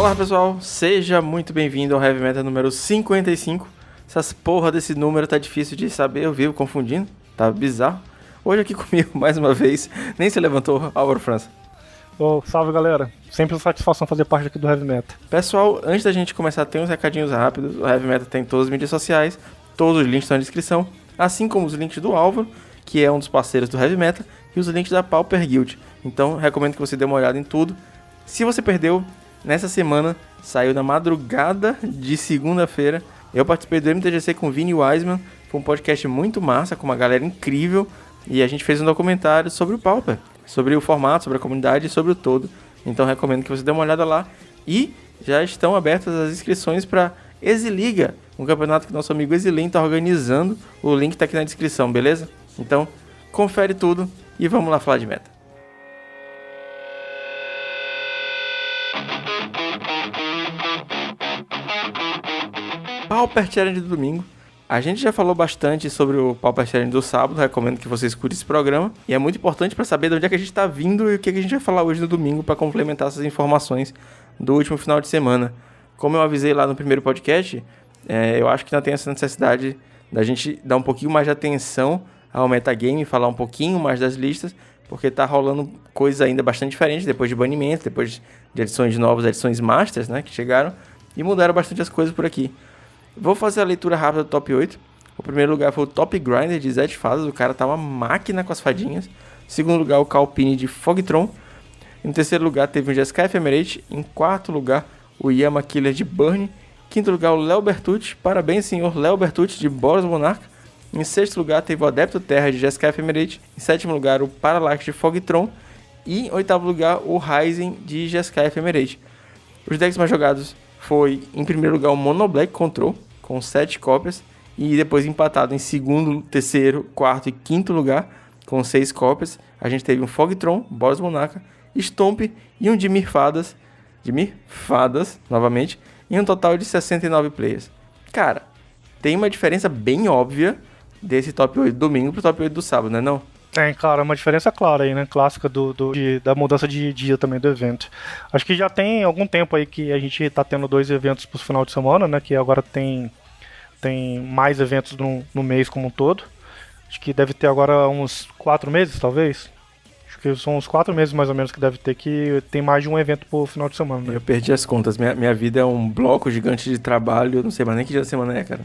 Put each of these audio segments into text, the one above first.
Olá pessoal, seja muito bem-vindo ao Heavy Metal número 55. Essas porra desse número tá difícil de saber, eu vivo confundindo, tá bizarro. Hoje aqui comigo, mais uma vez, nem se levantou, Álvaro França. Salve galera, sempre uma satisfação fazer parte aqui do Heavy Metal. Pessoal, antes da gente começar, tem uns recadinhos rápidos. O Heavy Metal tem todas as mídias sociais, todos os links estão na descrição, assim como os links do Álvaro, que é um dos parceiros do Heavy Metal, e os links da Pauper Guild. Então, recomendo que você dê uma olhada em tudo. Se você perdeu, nessa semana, saiu na madrugada de segunda-feira, eu participei do MTGC com o Vini Wiseman. Foi um podcast muito massa, com uma galera incrível, e a gente fez um documentário sobre o Pauper, sobre o formato, sobre a comunidade e sobre o todo. Então recomendo que você dê uma olhada lá. E já estão abertas as inscrições para Exiliga, um campeonato que nosso amigo Exilin está organizando. O link está aqui na descrição, beleza? Então confere tudo e vamos lá falar de meta. Pauper Challenge do domingo. A gente já falou bastante sobre o Pauper Challenge do sábado, recomendo que você escute esse programa. E é muito importante para saber de onde é que a gente está vindo e o que a gente vai falar hoje no domingo para complementar essas informações do último final de semana. Como eu avisei lá no primeiro podcast, eu acho que ainda tem essa necessidade da gente dar um pouquinho mais de atenção ao metagame, falar um pouquinho mais das listas, porque tá rolando coisa ainda bastante diferente depois de banimento, depois de edições novas, edições Masters, né, que chegaram e mudaram bastante as coisas por aqui. Vou fazer a leitura rápida do top 8. O primeiro lugar foi o Top Grinder de Zed Fadas. O cara tá uma máquina com as fadinhas. Em segundo lugar, o Calpine de Fogtron. Em terceiro lugar, teve o Jeskai Ephemerate. Em quarto lugar, o Yama Killer de Burn. Em quinto lugar, o Léo Bertucci. Parabéns, senhor Léo Bertucci de Boros Monarca. Em sexto lugar, teve o Adepto Terra de Jeskai Ephemerate. Em sétimo lugar, o Parallax de Fogtron. E em oitavo lugar, o Ryzen de Jeskai Ephemerate. Os decks mais jogados foi, em primeiro lugar, o Mono Black Control, com 7 cópias, e depois empatado em segundo, terceiro, quarto e quinto lugar, com 6 cópias. A gente teve um Fogtron, Boros Monarca, Stomp e um Dimir Fadas, novamente, em um total de 69 players. Cara, tem uma diferença bem óbvia desse top 8 do domingo pro top 8 do sábado, né não? Tem, cara, uma diferença clara aí, né? Clássica da mudança de dia também do evento. Acho que já tem algum tempo aí que a gente tá tendo 2 eventos pro final de semana, né? Que agora tem mais eventos no mês como um todo. Acho que deve ter agora uns 4 meses, talvez. Acho que são uns 4 meses mais ou menos que deve ter, que tem mais de um evento por final de semana, né? Eu perdi as contas. Minha vida é um bloco gigante de trabalho. Eu não sei mais nem que dia da semana é, cara.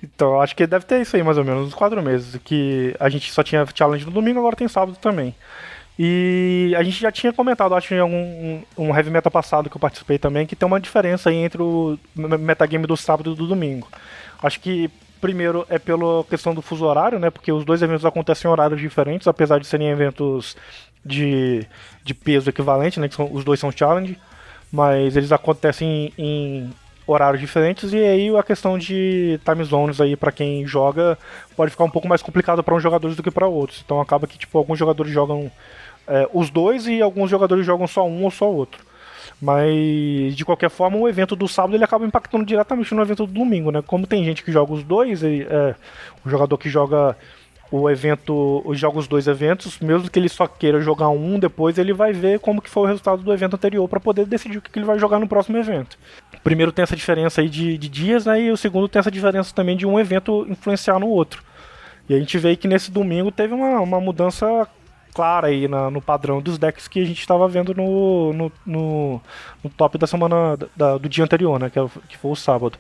Então, acho que deve ter isso aí mais ou menos, uns 4 meses. Que a gente só tinha challenge no domingo, agora tem sábado também. E a gente já tinha comentado, acho, em um Heavy Metal passado que eu participei também, que tem uma diferença aí entre o metagame do sábado e do domingo. Acho que primeiro é pela questão do fuso horário, né? Porque os dois eventos acontecem em horários diferentes, apesar de serem eventos de peso equivalente, né? Que os dois são challenge, mas eles acontecem em horários diferentes, e aí a questão de time zones aí para quem joga pode ficar um pouco mais complicado para uns jogadores do que para outros. Então acaba que tipo alguns jogadores jogam os dois e alguns jogadores jogam só um ou só outro. Mas de qualquer forma o evento do sábado ele acaba impactando diretamente no evento do domingo, né? Como tem gente que joga os dois, o jogador que joga o evento, joga os dois eventos, mesmo que ele só queira jogar um, depois ele vai ver como que foi o resultado do evento anterior para poder decidir o que ele vai jogar no próximo evento. O primeiro tem essa diferença aí de dias, né, e o segundo tem essa diferença também de um evento influenciar no outro. E a gente vê que nesse domingo teve uma mudança clara aí no padrão dos decks que a gente estava vendo no top da semana do dia anterior, né, que foi o sábado.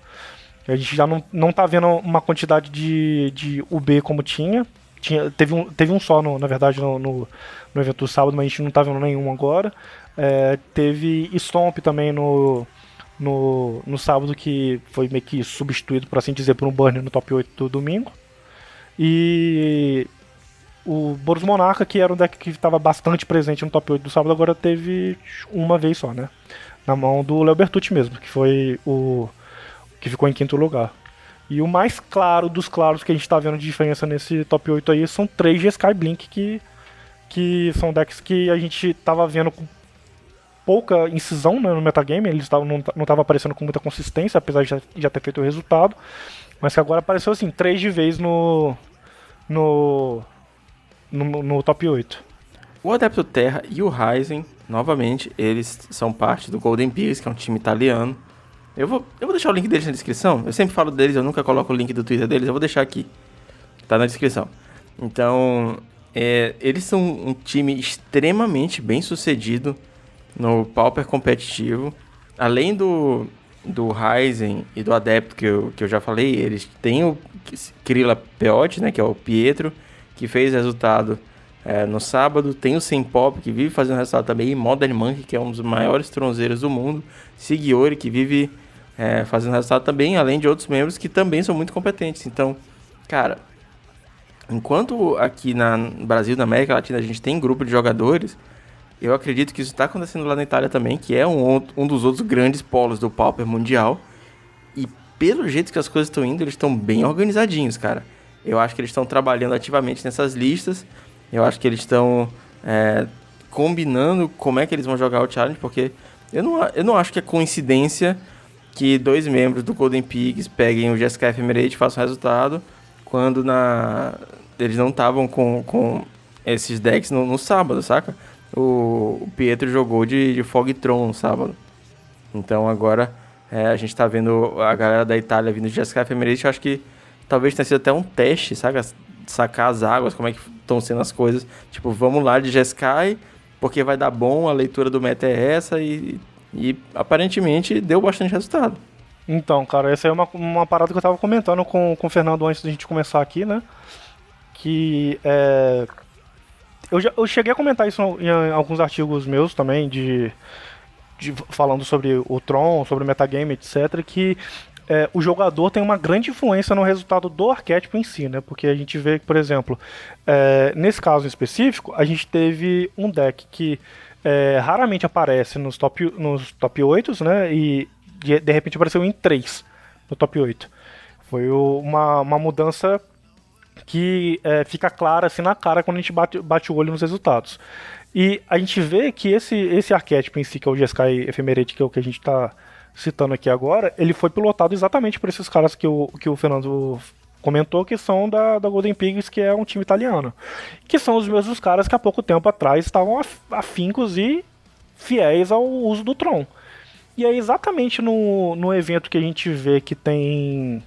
A gente já não tá vendo uma quantidade de UB como tinha. Teve um só, na verdade, no evento do sábado, mas a gente não tá vendo nenhum agora. Teve Stomp também no sábado, que foi meio que substituído, por assim dizer, por um Burn no top 8 do domingo. E o Boros Monarca, que era um deck que estava bastante presente no top 8 do sábado, agora teve uma vez só, né? Na mão do Léo Bertucci mesmo, que foi o que ficou em quinto lugar. E o mais claro dos claros que a gente tá vendo de diferença nesse top 8 aí são 3 de Sky Blink, que são decks que a gente tava vendo com pouca incisão, né, no metagame. Eles não tava aparecendo com muita consistência, apesar de já ter feito o resultado, mas que agora apareceu assim, 3 de vez no top 8. O Adepto Terra e o Ryzen, novamente, eles são parte do Golden Pigs, que é um time italiano. Eu vou deixar o link deles na descrição. Eu sempre falo deles, eu nunca coloco o link do Twitter deles, eu vou deixar aqui. Tá na descrição. Então, eles são um time extremamente bem sucedido no Pauper competitivo. Além do Ryzen e do Adepto que eu já falei, eles têm o Krilla Peote, né, que é o Pietro, que fez resultado no sábado. Tem o Sempop, que vive fazendo resultado também, e Modern Monkey, que é um dos maiores tronzeiros do mundo. Sigiori, que vive fazendo resultado também, além de outros membros que também são muito competentes. Então, cara, enquanto aqui no Brasil, na América Latina, a gente tem grupo de jogadores, eu acredito que isso está acontecendo lá na Itália também, que é um dos outros grandes polos do Pauper mundial. E pelo jeito que as coisas estão indo, eles estão bem organizadinhos, cara. Eu acho que eles estão trabalhando ativamente nessas listas. Eu acho que eles estão combinando como é que eles vão jogar o Challenge, porque eu não acho que é coincidência que 2 membros do Golden Pigs peguem o GSK Ephemerate e façam resultado, quando eles não estavam com esses decks no sábado, saca? O Pietro jogou de Fogtron no sábado. Então agora a gente tá vendo a galera da Itália vindo de GSK Ephemerate. Eu acho que talvez tenha sido até um teste, saca? Sacar as águas, como é que estão sendo as coisas. Tipo, vamos lá de GSK, porque vai dar bom, a leitura do meta é essa, e aparentemente deu bastante resultado. Então, cara, essa é uma parada que eu tava comentando com o Fernando antes da gente começar aqui, né? Que eu cheguei a comentar isso em alguns artigos meus também, falando sobre o Tron, sobre o metagame, etc. Que o jogador tem uma grande influência no resultado do arquétipo em si, né? Porque a gente vê que, por exemplo, nesse caso em específico, a gente teve um deck que raramente aparece nos top 8, né? E de repente apareceu em 3 no top 8. Foi uma mudança que fica clara assim na cara quando a gente bate o olho nos resultados. E a gente vê que esse arquétipo em si, que é o GSK Ephemerate, que é o que a gente está citando aqui agora, ele foi pilotado exatamente por esses caras que o Fernando comentou, que são da Golden Pigs, que é um time italiano. Que são os mesmos caras que há pouco tempo atrás estavam afincos e fiéis ao uso do Tron. E é exatamente no evento que a gente vê que tem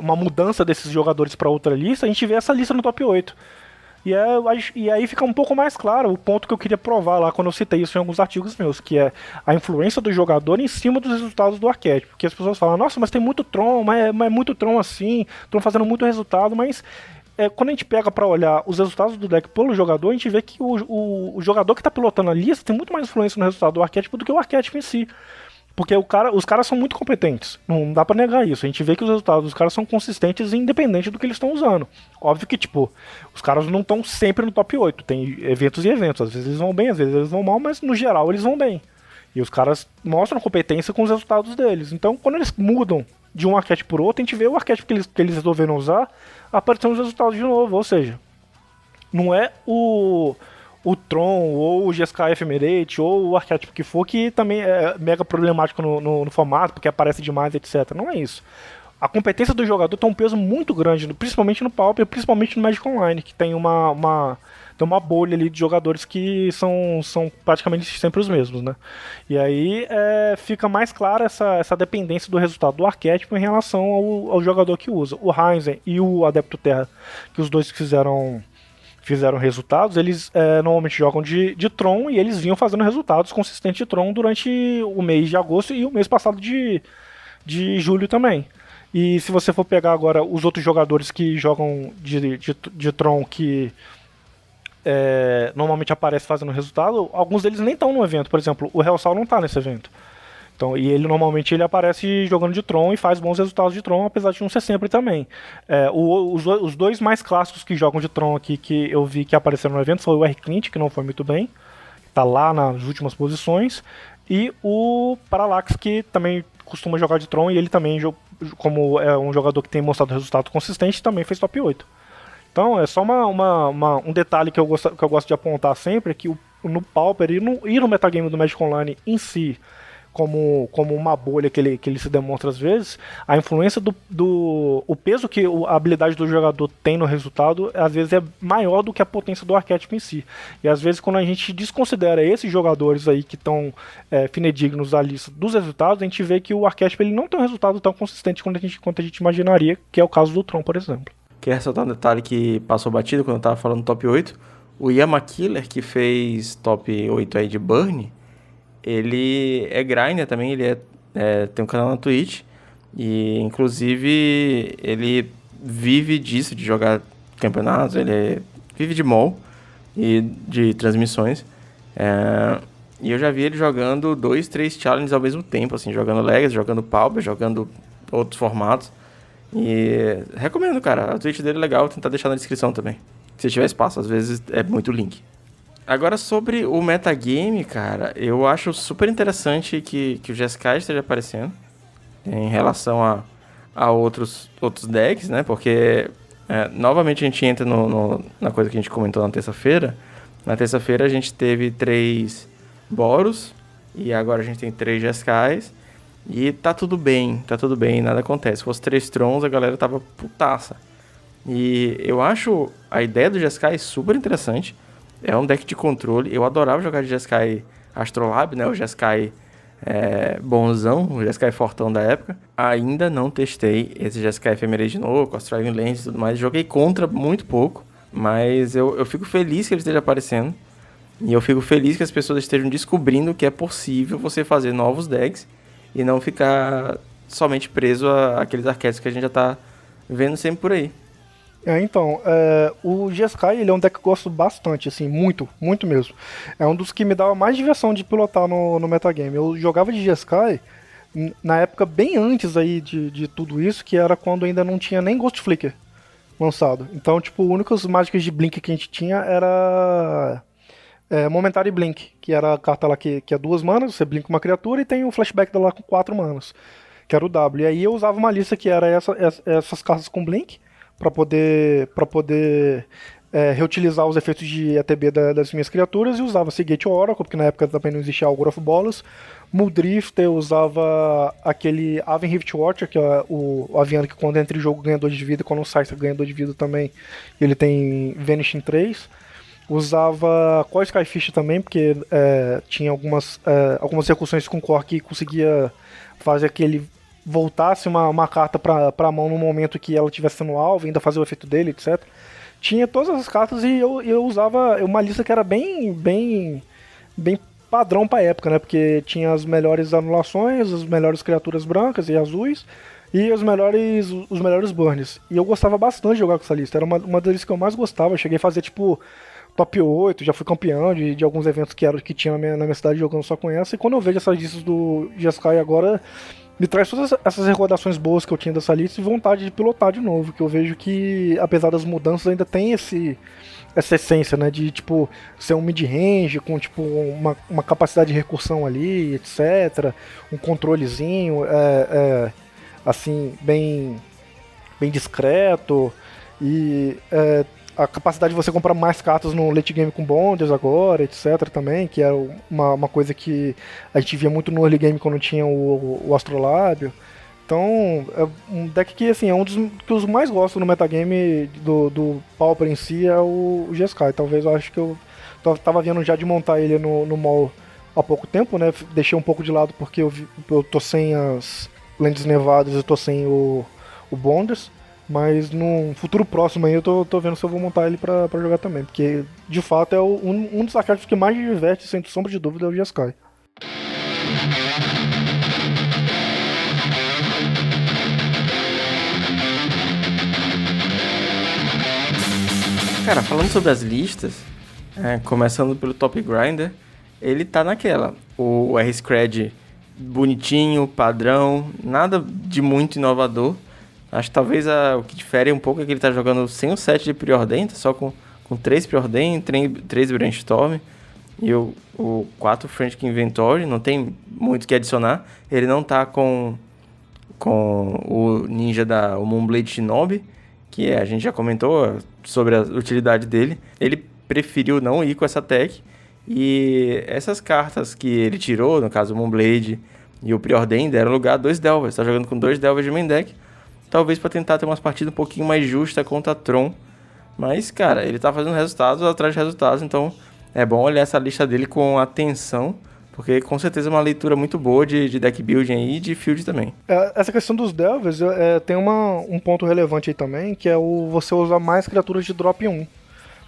uma mudança desses jogadores para outra lista, a gente vê essa lista no top 8. E aí fica um pouco mais claro o ponto que eu queria provar lá quando eu citei isso em alguns artigos meus, que é a influência do jogador em cima dos resultados do arquétipo. Porque as pessoas falam, nossa, mas tem muito Tron, mas é muito Tron assim, Tron fazendo muito resultado, mas quando a gente pega para olhar os resultados do deck pelo jogador, a gente vê que o jogador que está pilotando a lista tem muito mais influência no resultado do arquétipo do que o arquétipo em si. Porque os caras são muito competentes. Não dá pra negar isso. A gente vê que os resultados dos caras são consistentes independente do que eles estão usando. Óbvio que, tipo, os caras não estão sempre no top 8. Tem eventos e eventos. Às vezes eles vão bem, às vezes eles vão mal, mas no geral eles vão bem. E os caras mostram competência com os resultados deles. Então, quando eles mudam de um arquétipo pro outro, a gente vê o arquétipo que eles resolveram usar aparecendo os resultados de novo. Ou seja, não é o Tron, ou o GSK Ephemerate, ou o arquétipo que for, que também é mega problemático no formato, porque aparece demais, etc. Não é isso. A competência do jogador tem um peso muito grande, principalmente no Pauper, principalmente no Magic Online, que tem uma bolha ali de jogadores que são praticamente sempre os mesmos, né? E aí fica mais clara essa dependência do resultado do arquétipo em relação ao jogador que usa. O Ryzen e o Adepto Terra, que os dois fizeram resultados, eles normalmente jogam de Tron, e eles vinham fazendo resultados consistentes de Tron durante o mês de agosto e o mês passado de julho também. E se você for pegar agora os outros jogadores que jogam de Tron, que normalmente aparecem fazendo resultado, alguns deles nem estão no evento. Por exemplo, o Hellsal não está nesse evento. Então, e ele normalmente aparece jogando de Tron e faz bons resultados de Tron, apesar de não ser sempre também. Os dois mais clássicos que jogam de Tron aqui, que eu vi que apareceram no evento, foi o R-Clint, que não foi muito bem, tá lá nas últimas posições, e o Parallax, que também costuma jogar de Tron, e ele também, como é um jogador que tem mostrado resultado consistente, também fez top 8. Então, é só um detalhe que eu gosto de apontar sempre, é que no Pauper e no metagame do Magic Online em si, como uma bolha que ele se demonstra às vezes, a influência o peso que a habilidade do jogador tem no resultado, às vezes é maior do que a potência do arquétipo em si. E às vezes quando a gente desconsidera esses jogadores aí que estão fidedignos da lista dos resultados, a gente vê que o arquétipo ele não tem um resultado tão consistente quanto a gente imaginaria, que é o caso do Tron, por exemplo. Quer ressaltar um detalhe que passou batido quando eu tava falando do top 8? O Yama Killer, que fez top 8 aí de Burn, ele é grinder também, ele tem um canal na Twitch, e inclusive ele vive disso, de jogar campeonatos, ele vive de mall e de transmissões. E eu já vi ele jogando 2, 3 challenges ao mesmo tempo, assim, jogando Legacy, jogando Pauper, jogando outros formatos. E recomendo, cara, a Twitch dele é legal, vou tentar deixar na descrição também. Se tiver espaço, às vezes é muito link. Agora, sobre o metagame, cara, eu acho super interessante que o Jeskai esteja aparecendo em relação a outros decks, né? Porque, novamente, a gente entra na coisa que a gente comentou na terça-feira. Na terça-feira a gente teve 3 Boros e agora a gente tem 3 Jeskais. E tá tudo bem, nada acontece. Se fosse 3 Trons, a galera tava putaça. E eu acho a ideia do Jeskai super interessante. É um deck de controle. Eu adorava jogar de Jeskai Astrolabe, né? O Jeskai bonzão, o Jeskai fortão da época. Ainda não testei esse Jeskai Ephemerate novo, com as Striving Lens e tudo mais. Joguei contra muito pouco, mas eu fico feliz que ele esteja aparecendo. E eu fico feliz que as pessoas estejam descobrindo que é possível você fazer novos decks e não ficar somente preso àqueles arquétipos que a gente já tá vendo sempre por aí. Então, o Jeskai, ele é um deck que eu gosto bastante, assim, muito, muito mesmo. É um dos que me dava mais diversão de pilotar no metagame. Eu jogava de Jeskai na época bem antes aí de tudo isso, que era quando ainda não tinha nem Ghost Flicker lançado. Então, tipo, o único mágicas de Blink que a gente tinha era Momentary Blink, que era a carta lá que é 2 manas, você blinka uma criatura e tem um flashback dela com 4 manas, que era o W. E aí eu usava uma lista que era essas cartas com Blink, para poder reutilizar os efeitos de ETB das minhas criaturas, e usava Seagate Oracle, porque na época também não existia Algor of Bolas. Muldrift, eu usava aquele Aven Rift Watcher, que é o aviano que quando entra em jogo ganha 2 de vida, e quando sai você ganha 2 de vida também, e ele tem Vanishing 3. Usava Core Skyfish também, porque tinha algumas recursões com Core que conseguia fazer aquele voltasse uma carta pra mão no momento que ela estivesse sendo alvo, ainda fazer o efeito dele, etc. Tinha todas as cartas e eu usava uma lista que era bem padrão pra época, né? Porque tinha as melhores anulações, as melhores criaturas brancas e azuis e os melhores burns. E eu gostava bastante de jogar com essa lista, era uma das listas que eu mais gostava. Eu cheguei a fazer tipo top 8, já fui campeão de alguns eventos que tinha na minha cidade jogando só com essa. E quando eu vejo essas listas do Jeskai agora, me traz todas essas recordações boas que eu tinha dessa lista e vontade de pilotar de novo, que eu vejo que, apesar das mudanças, ainda tem essa essência, né, de, tipo, ser um mid-range, com, tipo, uma capacidade de recursão ali, etc, um controlezinho, assim, bem discreto, e a capacidade de você comprar mais cartas no late game com bonders agora, etc. também, que é uma coisa que a gente via muito no early game quando tinha o Astrolábio. Então, é um deck que, assim, é um dos que eu mais gosto no metagame do Pauper em si, é o Jeskai. Talvez eu acho que eu tava vendo já de montar ele no mall há pouco tempo, né? Deixei um pouco de lado porque eu tô sem as lentes nevadas, eu tô sem o bonders. Mas num futuro próximo aí eu tô vendo se eu vou montar ele pra jogar também. Porque, de fato, é um dos arquétipos que mais me diverte, sem sombra de dúvida, é o Jeskai. Cara, falando sobre as listas, começando pelo Top Grinder, ele tá naquela. O R-Scred bonitinho, padrão, nada de muito inovador. Acho que talvez o que difere um pouco é que ele tá jogando sem o set de Preordain, tá só com 3 Preordain, 3 Brainstorm e o 4 Frantic Inventory, não tem muito o que adicionar. Ele não tá com o ninja o Moonblade Shinobi, que a gente já comentou sobre a utilidade dele. Ele preferiu não ir com essa tech, e essas cartas que ele tirou, no caso o Moonblade E o Preordain deram lugar a 2 Delvers. Tá jogando com 2 Delvers de main deck. Talvez pra tentar ter umas partidas um pouquinho mais justas contra Tron. Mas, cara, ele tá fazendo resultados atrás de resultados. Então, é bom olhar essa lista dele com atenção. Porque, com certeza, é uma leitura muito boa de deck building aí e de field também. Essa questão dos Delvers tem um ponto relevante aí também, que é você usar mais criaturas de drop 1.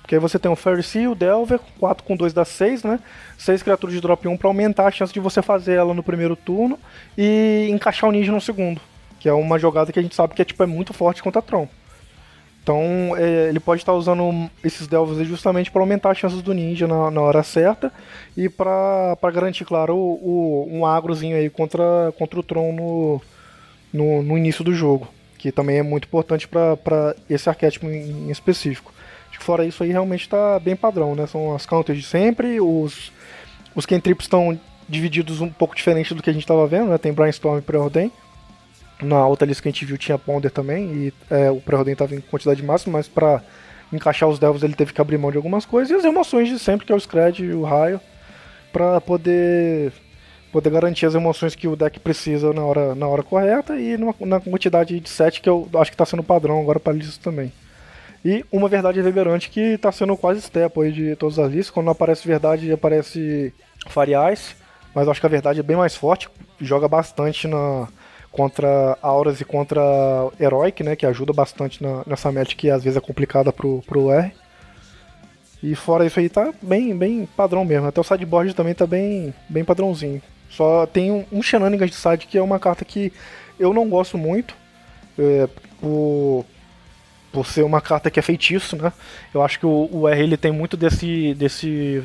Porque aí você tem o Fairy Seal, o Delver, 4 com 2 dá 6, né? 6 criaturas de drop 1 pra aumentar a chance de você fazer ela no primeiro turno e encaixar o ninja no segundo. Que é uma jogada que a gente sabe que é muito forte contra Tron. Então ele pode estar usando esses Delvers justamente para aumentar as chances do ninja na hora certa e para garantir, claro, um agrozinho aí contra o Tron no início do jogo. Que também é muito importante para esse arquétipo em específico. Fora isso aí, realmente tá bem padrão, né? São as counters de sempre, os cantrips estão divididos um pouco diferente do que a gente tava vendo, né? Tem Brainstorm e Preordain. Na outra lista que a gente viu tinha Ponder também, e o Preordain tava em quantidade máxima, mas pra encaixar os Delvos ele teve que abrir mão de algumas coisas, e as emoções de sempre, que é o Scred e o Raio, pra poder garantir as emoções que o deck precisa na hora correta, e na quantidade de 7 que eu acho que tá sendo padrão agora pra listas também. E uma verdade reverberante que tá sendo quase step aí de todas as listas. Quando não aparece verdade, aparece Fire Ice. Mas eu acho que a verdade é bem mais forte. Joga bastante contra Auras e contra Heroic, né? Que ajuda bastante nessa match que às vezes é complicada pro R. E fora isso aí tá bem padrão mesmo. Até o sideboard também tá bem padrãozinho. Só tem um Shenanigans de side que é uma carta que eu não gosto muito. Por ser uma carta que é feitiço, né? Eu acho que o R ele tem muito desse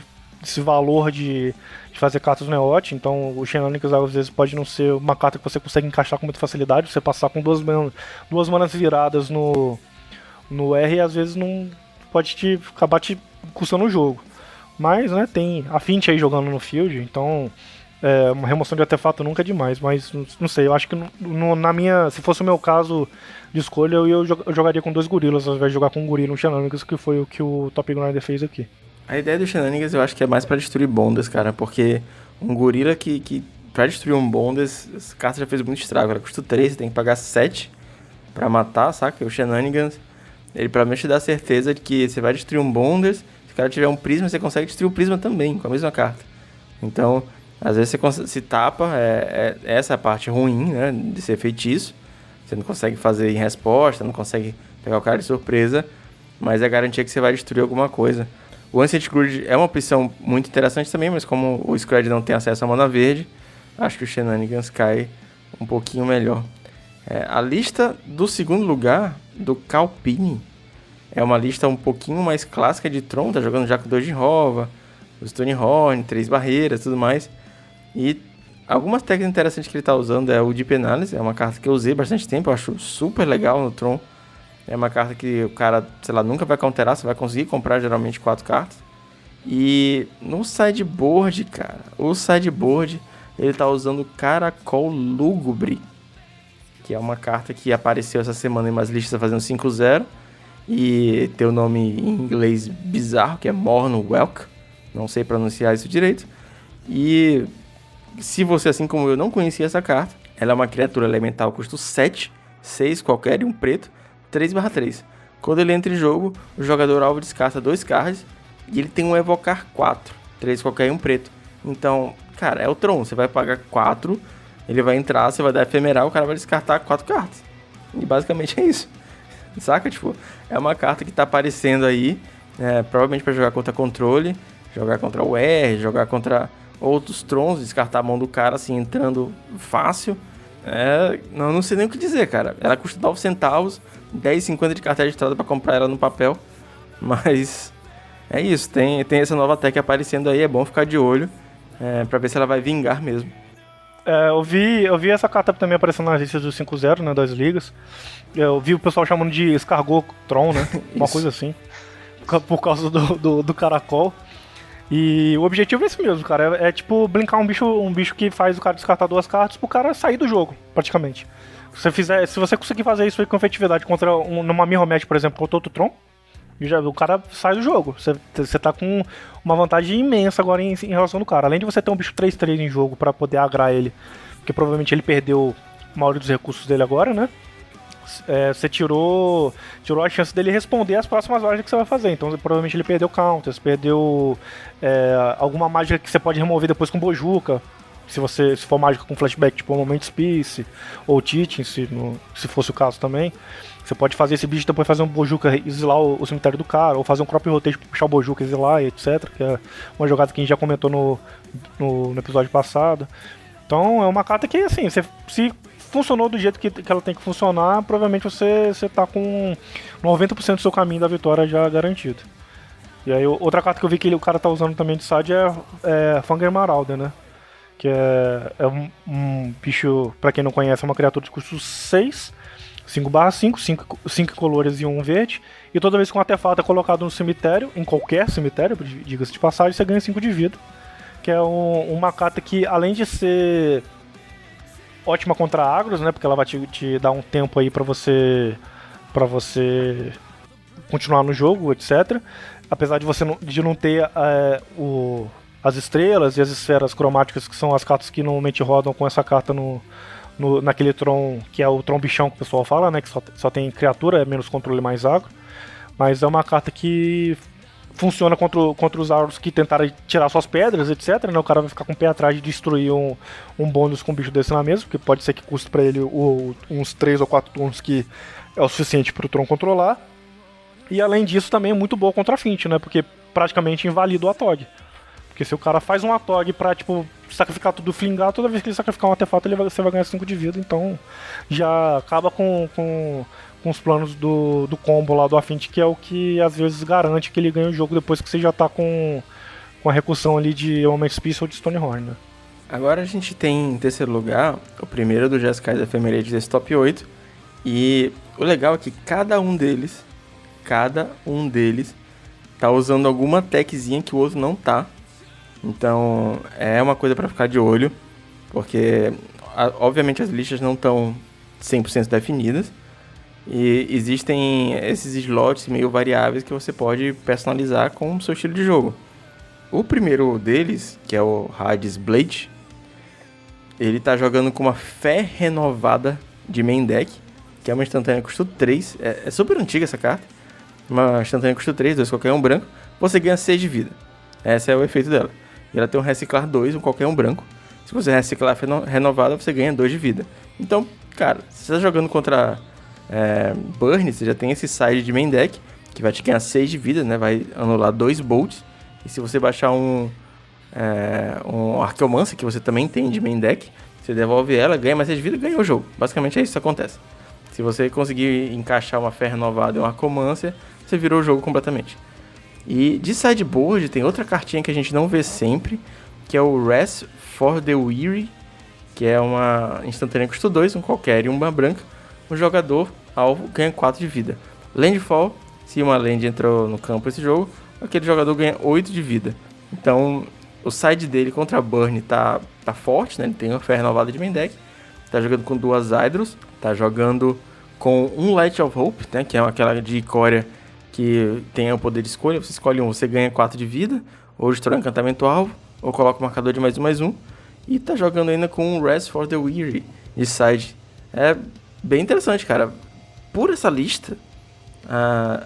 valor de fazer cartas no EOT, então o Shenanigans às vezes pode não ser uma carta que você consegue encaixar com muita facilidade, você passar com duas manas viradas no R às vezes não pode acabar te custando o jogo. Mas, né, tem a Fint aí jogando no field, então uma remoção de artefato nunca é demais, mas não sei, eu acho que se fosse o meu caso de escolha, eu jogaria com 2 gorilas ao invés de jogar com um gorila no Shenanigans, que foi o que o Top Grinder fez aqui. A ideia do Shenanigans eu acho que é mais pra destruir bondas, cara, porque um gorila que pra destruir um bondas, essa carta já fez muito estrago, ela custa 3, você tem que pagar 7 pra matar, saca? O Shenanigans, ele pelo menos te dá a certeza de que você vai destruir um bondas, se o cara tiver um prisma, você consegue destruir o prisma também, com a mesma carta. Então, às vezes você se tapa, essa é a parte ruim, né, de ser feitiço. Você não consegue fazer em resposta, não consegue pegar o cara de surpresa, mas é garantia que você vai destruir alguma coisa. O Ancient Grudge é uma opção muito interessante também, mas como o Scred não tem acesso à mana verde, acho que o Shenanigans cai um pouquinho melhor. A lista do segundo lugar, do Calpini, é uma lista um pouquinho mais clássica de Tron, tá jogando já com 2 de Rova, o Stonehorn, 3 barreiras e tudo mais. E algumas técnicas interessantes que ele está usando é o Deep Analysis, é uma carta que eu usei bastante tempo, eu acho super legal no Tron. É uma carta que o cara, sei lá, nunca vai counterar, você vai conseguir comprar geralmente 4 cartas. E no sideboard, cara, ele tá usando Caracol Lúgubre, que é uma carta que apareceu essa semana em umas listas fazendo 5-0. E tem o nome em inglês bizarro, que é Morn Welk, não sei pronunciar isso direito. E se você, assim como eu, não conhecia essa carta, ela é uma criatura elemental, custo 7, 6 qualquer e um preto, 3/3. Quando ele entra em jogo, o jogador alvo descarta 2 cards e ele tem um evocar 4, 3 qualquer e um preto. Então, cara, é o Tron, você vai pagar 4, ele vai entrar, você vai dar efemeral, o cara vai descartar 4 cartas. E basicamente é isso. Saca? Tipo, é uma carta que tá aparecendo aí, provavelmente para jogar contra controle, jogar contra o R, jogar contra outros Trons, descartar a mão do cara assim, entrando fácil. Não sei nem o que dizer, cara. Ela custa 9 centavos, 10,50 de cartela de estrada pra comprar ela no papel. Mas é isso, tem essa nova tech aparecendo aí, é bom ficar de olho pra ver se ela vai vingar mesmo. Eu vi essa carta também aparecendo nas listas do 5-0, né, das ligas. Eu vi o pessoal chamando de Escargot Tron, né? Uma coisa assim. Por causa do caracol. E o objetivo é esse mesmo, cara. É tipo brincar um bicho que faz o cara descartar 2 cartas pro cara sair do jogo, praticamente. Se você conseguir fazer isso aí com efetividade numa mirror match, por exemplo, contra outro Tron, o cara sai do jogo. Você tá com uma vantagem imensa agora em relação do cara. Além de você ter um bicho 3/3 em jogo pra poder agrar ele porque provavelmente ele perdeu a maioria dos recursos dele agora, né? Você tirou a chance dele responder as próximas mágicas que você vai fazer. Então provavelmente ele perdeu counters, perdeu alguma mágica que você pode remover depois com Bojuka. Se for mágica com flashback, tipo Moment Spice ou Teaching, se fosse o caso também. Você pode fazer esse bicho e depois fazer um Bojuka exilar o cemitério do cara, ou fazer um crop rotation pra puxar o Bojuka, exilar, etc. Que é uma jogada que a gente já comentou no episódio passado. Então é uma carta que, assim, se funcionou do jeito que ela tem que funcionar, provavelmente você tá com 90% do seu caminho da vitória já garantido. E aí outra carta que eu vi que o cara tá usando também de side é Fangren Marauder, né? Que é um bicho, pra quem não conhece, é uma criatura de custo 6, 5/5, 5 colores e 1 verde. E toda vez que um artefato é colocado no cemitério, em qualquer cemitério, diga-se de passagem, você ganha 5 de vida. Que é uma carta que, além de ser ótima contra agros, né? Porque ela vai te dar um tempo aí pra você continuar no jogo, etc. Apesar de você não ter as estrelas e as esferas cromáticas, que são as cartas que normalmente rodam com essa carta naquele Tron, que é o Tron bichão que o pessoal fala, né? Que só tem criatura, é menos controle, mais agro. Mas é uma carta que funciona contra os agros que tentarem tirar suas pedras, etc. Né? O cara vai ficar com o pé atrás de destruir um bônus com um bicho desse na mesa, porque pode ser que custe pra ele uns 3 ou 4 turnos, que é o suficiente pro Tron controlar. E além disso também é muito boa contra a Fint, né? Porque praticamente invalida o Atog. Porque se o cara faz um Atog pra, tipo, sacrificar tudo, flingar, toda vez que ele sacrificar um artefato, você vai ganhar 5 de vida. Então já acaba com os planos do combo lá do Affinity, que é o que às vezes garante que ele ganha o jogo depois que você já tá com a recursão ali de Moment Spice ou de Stonehorn, né? Agora a gente tem em terceiro lugar o primeiro do Jeskai da Ephemerate desse top 8. E o legal é que cada um deles tá usando alguma techzinha que o outro não tá. Então é uma coisa pra ficar de olho, porque obviamente as listas não estão 100% definidas. E existem esses slots meio variáveis que você pode personalizar com o seu estilo de jogo. O primeiro deles, que é o Hades Blade, ele tá jogando com uma fé renovada de main deck, que é uma instantânea custo 3. É super antiga essa carta. Uma instantânea custo 3, 2 qualquer um branco. Você ganha 6 de vida. Esse é o efeito dela. E ela tem um reciclar 2, um qualquer um branco. Se você reciclar renovada, você ganha 2 de vida. Então, cara, se você tá jogando contra Burn, você já tem esse side de main deck, que vai te ganhar 6 de vida, né? Vai anular 2 bolts. E se você baixar um Arqueomancer, que você também tem de main deck, você devolve ela, ganha mais 6 de vida e ganha o jogo. Basicamente é isso que acontece. Se você conseguir encaixar uma fé renovada e um Arqueomancer, você virou o jogo completamente. E de sideboard tem outra cartinha que a gente não vê sempre, que é o Rest for the Weary, que é uma instantânea custo 2, um qualquer e uma branca. O jogador alvo ganha 4 de vida. Landfall, se uma land entrou no campo esse jogo, aquele jogador ganha 8 de vida. Então o side dele contra a Burn tá forte, né? Ele tem uma fé renovada de main deck, tá jogando com 2 Hydros, tá jogando com um Light of Hope, né? Que é aquela de Ikoria que tem o poder de escolha. Você escolhe um, você ganha 4 de vida, ou destrói um encantamento alvo, ou coloca o marcador de +1/+1. E tá jogando ainda com um Rest for the Weary de side. É bem interessante, cara. Por essa lista,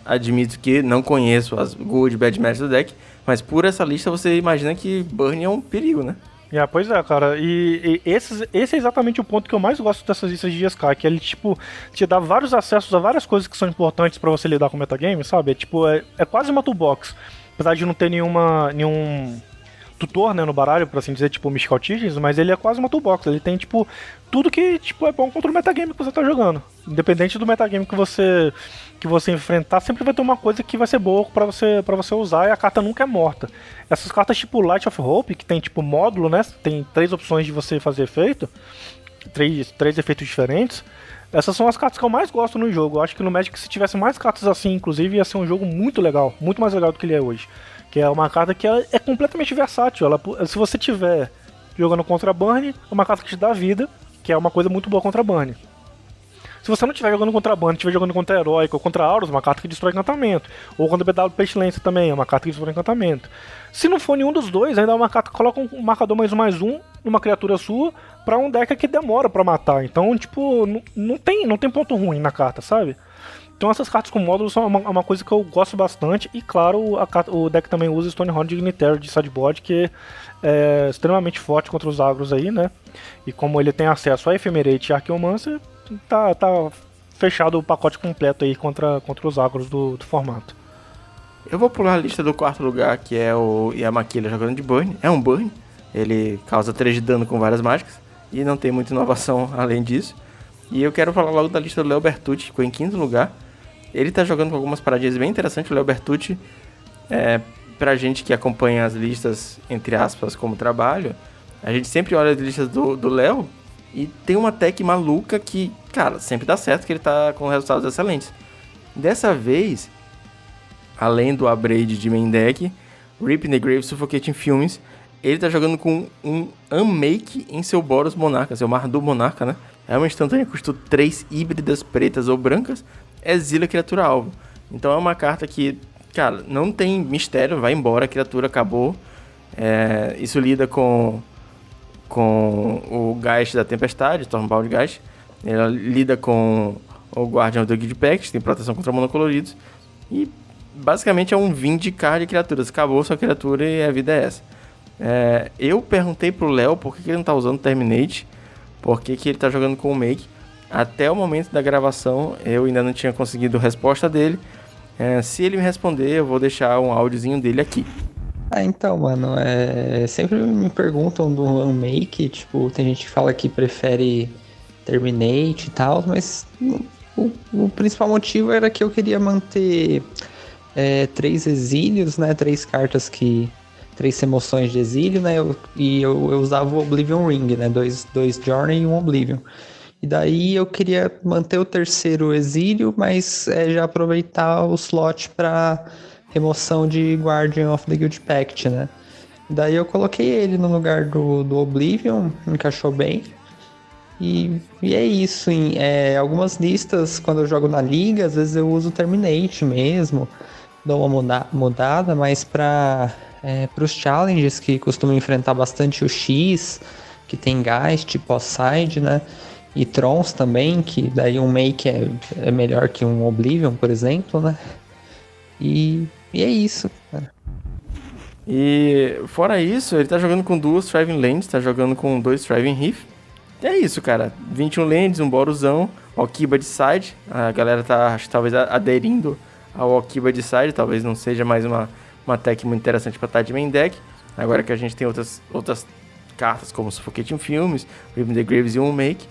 admito que não conheço as good e bad matches do deck, mas por essa lista você imagina que Burn é um perigo, né? Pois é, cara, e esse é exatamente o ponto que eu mais gosto dessas listas de GSK, que ele, tipo, te dá vários acessos a várias coisas que são importantes pra você lidar com o metagame, sabe? É quase uma toolbox, apesar de não ter nenhum tutor, né, no baralho, por assim dizer, tipo Mystical Teachings, mas ele é quase uma toolbox, ele tem, tipo, tudo que, tipo, é bom contra o metagame que você tá jogando. Independente do metagame que você enfrentar, sempre vai ter uma coisa que vai ser boa pra você usar, e a carta nunca é morta. Essas cartas tipo Light of Hope, que tem tipo módulo, né, tem 3 opções de você fazer efeito, 3 efeitos diferentes. Essas são as cartas que eu mais gosto no jogo. Eu acho que no Magic, se tivesse mais cartas assim, inclusive, ia ser um jogo muito legal, muito mais legal do que ele é hoje. Que é uma carta que ela é completamente versátil. Se você tiver jogando contra a Burn, é uma carta que te dá vida, que é uma coisa muito boa contra a Burn. Se você não estiver jogando contra a Burn, estiver jogando contra a Heroic ou contra a Aurus, uma carta que destrói encantamento. Ou contra a BW Pestilência também, é uma carta que destrói encantamento. Se não for nenhum dos dois, ainda é uma carta que coloca um marcador +1/+1 numa criatura sua pra um deck que demora pra matar. Então, tipo, não tem ponto ruim na carta, sabe? Então essas cartas com módulos são uma coisa que eu gosto bastante. E claro, o deck também usa Stonehorn Dignitary de sideboard, que é extremamente forte contra os agros aí, né? E como ele tem acesso a Ephemerate e Archaeomancer, tá fechado o pacote completo aí contra os agros do formato. Eu vou pular a lista do quarto lugar, que é o Yamakila jogando de Burn. É um Burn, ele causa 3 de dano com várias mágicas, e não tem muita inovação além disso. E eu quero falar logo da lista do Léo Bertucci, que ficou em quinto lugar. Ele tá jogando com algumas paradinhas bem interessantes. O Léo Bertucci, pra gente que acompanha as listas, entre aspas, como trabalho, a gente sempre olha as listas do Léo e tem uma tech maluca que, cara, sempre dá certo, que ele tá com resultados excelentes. Dessa vez, além do Abrade de main deck, Rip in the Grave, Suffocating Fumes, ele tá jogando com um Unmake em seu Boros Monarca, seu Mardu Monarca, né? É uma instantânea que custa 3 híbridas pretas ou brancas, exila a criatura alvo. Então é uma carta que, cara, não tem mistério, vai embora, a criatura acabou. Isso lida com o Geist da Tempestade, Stormbound Geist. Ela lida com o Guardian do Guild Pact, tem proteção contra monocoloridos. E basicamente é um Vindicar de criaturas. Acabou sua criatura e a vida é essa. Eu perguntei pro Léo por que ele não tá usando Terminate, por que ele tá jogando com o Make. Até o momento da gravação eu ainda não tinha conseguido resposta dele. Se ele me responder, eu vou deixar um áudiozinho dele aqui. Então, mano, sempre me perguntam do Unmake, tipo, tem gente que fala que prefere Terminate e tal, mas o principal motivo era que eu queria manter 3 exílios, né, 3 cartas 3 remoções de exílio, né, eu usava o Oblivion Ring, né, 2 Journey e 1 Oblivion. E daí eu queria manter o terceiro exílio, mas já aproveitar o slot para remoção de Guardian of the Guild Pact, né? Daí eu coloquei ele no lugar do Oblivion, encaixou bem. E é isso. Em algumas listas, quando eu jogo na liga, às vezes eu uso Terminate mesmo, dou uma mudada, mas para os challenges que costumam enfrentar bastante o X, que tem Geist, Post-Side, né? E Trons também, que daí um Make é melhor que um Oblivion, por exemplo, né? E é isso, cara. E fora isso, ele tá jogando com 2 Thriving Lands, tá jogando com 2 Thriving Reef. É isso, cara. 21 Lands, um Boruzão, Okiba de Side. A galera tá, acho que talvez, aderindo ao Okiba de Side. Talvez não seja mais uma tech muito interessante pra estar de main deck. Agora que a gente tem outras cartas, como Suffocating Fumes, Rip in the Graves e um Make.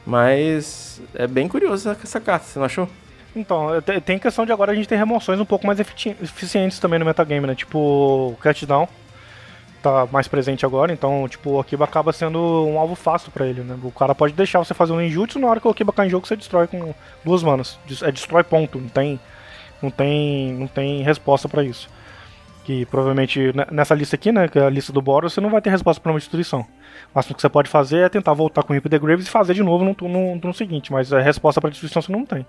Mas é bem curioso essa carta, você não achou? Então, tem questão de agora a gente ter remoções um pouco mais eficientes também no metagame, né? Tipo, o Catdown tá mais presente agora, então, tipo, o Okiba acaba sendo um alvo fácil pra ele, né? O cara pode deixar você fazer um ninjutsu, na hora que o Okiba cai em jogo, você destrói com 2 manas. Destrói ponto, não tem resposta pra isso. Que provavelmente nessa lista aqui, né, que é a lista do Boros, você não vai ter resposta pra uma destruição. O máximo que você pode fazer é tentar voltar com o Rip the Graves e fazer de novo no turno seguinte, mas a resposta pra destruição você não tem.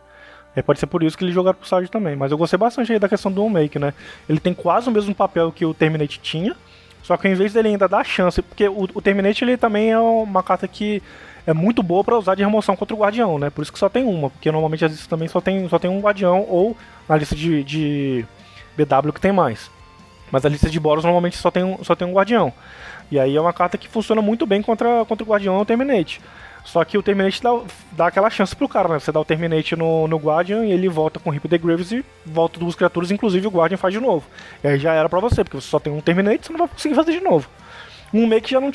Pode ser por isso que eles jogaram pro side também. Mas eu gostei bastante aí da questão do Unmake, né? Ele tem quase o mesmo papel que o Terminate tinha, só que ao invés dele ainda dar chance, porque o Terminate ele também é uma carta que é muito boa pra usar de remoção contra o Guardião, né? Por isso que só tem uma, porque normalmente as listas também só tem um Guardião, ou na lista de BW que tem mais. Mas a lista de Boros normalmente só tem um Guardião. E aí é uma carta que funciona muito bem contra o Guardião ou o Terminate. Só que o Terminate dá aquela chance pro cara, né? Você dá o Terminate no Guardian e ele volta com Rip the Graves e volta 2 criaturas, inclusive o Guardian faz de novo. E aí já era pra você, porque você só tem um Terminate, você não vai conseguir fazer de novo. Um Make já não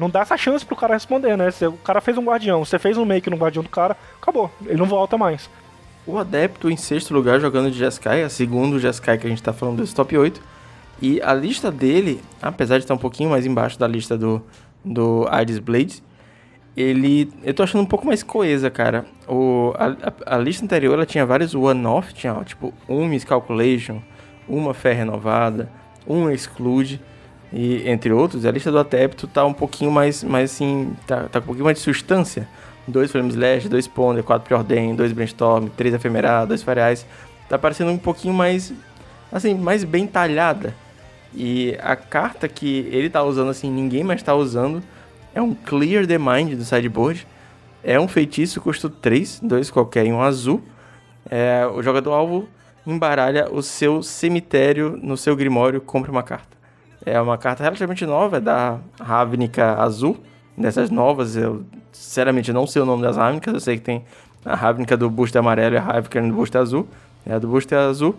dá essa chance pro cara responder, né? O cara fez um Guardião, você fez um Make no Guardião do cara, acabou, ele não volta mais. O Adepto em sexto lugar jogando de Jeskai, a segundo Jeskai que a gente tá falando desse top 8. E a lista dele, apesar de estar um pouquinho mais embaixo da lista do Iris Blades, eu tô achando um pouco mais coesa, cara. A lista anterior ela tinha vários one-off, tinha tipo uma Miscalculation, uma Fé Renovada, um Exclude, e entre outros. A lista do Adepto tá um pouquinho mais assim, tá com um pouquinho mais de substância. 2 Flame Slash, 2 Ponder, 4 Preordain, 2 Brainstorm, 3 Ephemerá, 2 Fariais. Tá parecendo um pouquinho mais, assim, mais bem talhada. E a carta que ele tá usando, assim, ninguém mais tá usando, é um Clear the Mind do sideboard. É um feitiço, custa 3, 2 qualquer e um azul. O jogador-alvo embaralha o seu cemitério no seu grimório, compra uma carta. É uma carta relativamente nova, é da Ravnica Azul. Dessas novas, eu sinceramente não sei o nome das Ravnicas, eu sei que tem a Ravnica do booster amarelo e a Ravnica do booster azul. É a do booster azul.